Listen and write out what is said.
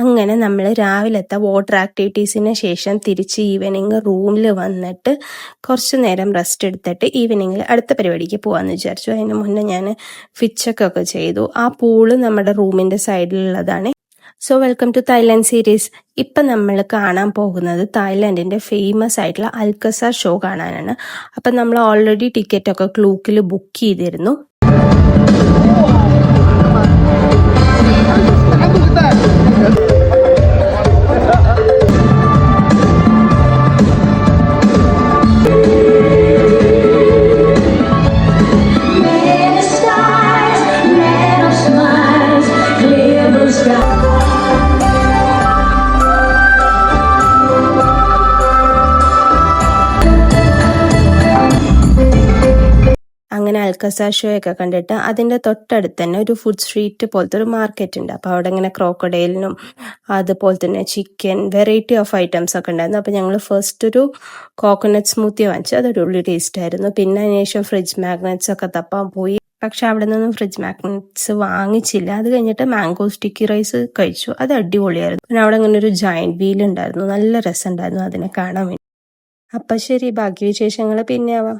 അങ്ങനെ നമ്മൾ രാവിലത്തെ വാട്ടർ ആക്ടിവിറ്റീസിന് ശേഷം തിരിച്ച് ഈവനിങ് റൂമിൽ വന്നിട്ട് കുറച്ച് നേരം റെസ്റ്റ് എടുത്തിട്ട് ഈവനിങ്ങിൽ അടുത്ത പരിപാടിക്ക് പോകാമെന്ന് വിചാരിച്ചു. അതിന് മുന്നേ ഞാൻ ഫിച്ചൊക്കെ ചെയ്തു. ആ പൂള് നമ്മുടെ റൂമിൻ്റെ സൈഡിലുള്ളതാണ്. So welcome to Thailand series. ഇപ്പം നമ്മൾ കാണാൻ പോകുന്നത് തായ്ലാൻഡിൻ്റെ ഫേമസ് ആയിട്ടുള്ള അൽക്കസാർ ഷോ കാണാനാണ്. അപ്പം നമ്മൾ ഓൾറെഡി ടിക്കറ്റൊക്കെ ക്ലൂക്കിൽ ബുക്ക് ചെയ്തിരുന്നു. അങ്ങനെ അൽക്കസാർ ഷോ ഒക്കെ കണ്ടിട്ട് അതിൻ്റെ തൊട്ടടുത്ത് തന്നെ ഒരു ഫുഡ് സ്ട്രീറ്റ് പോലത്തെ ഒരു മാർക്കറ്റ് ഉണ്ട്. അപ്പോൾ അവിടെ ഇങ്ങനെ ക്രോക്കഡൈലിനും അതുപോലെ തന്നെ ചിക്കൻ വെറൈറ്റി ഓഫ് ഐറ്റംസ് ഒക്കെ ഉണ്ടായിരുന്നു. അപ്പോൾ ഞങ്ങൾ ഫസ്റ്റ് ഒരു കോക്കനട്ട് സ്മൂത്തി വാങ്ങിച്ചു. അത് അടിപൊളി ടേസ്റ്റ് ആയിരുന്നു. പിന്നെ അതിന് ശേഷം ഫ്രിഡ്ജ് മാഗ്നറ്റ്സ് ഒക്കെ തപ്പാൻ പോയി. പക്ഷെ അവിടെ നിന്നും ഫ്രിഡ്ജ് മാഗ്നറ്റ്സ് വാങ്ങിച്ചില്ല. അത് കഴിഞ്ഞിട്ട് മാംഗോ സ്റ്റിക്കി റൈസ് കഴിച്ചു. അത് അടിപൊളിയായിരുന്നു. പിന്നെ അവിടെ ഇങ്ങനെ ഒരു ജയന്റ് വീൽ ഉണ്ടായിരുന്നു. നല്ല രസമുണ്ടായിരുന്നു അതിനെ കാണാൻ വേണ്ടി. അപ്പം ശരി, ബാക്കി വിശേഷങ്ങൾ പിന്നെ ആവാം.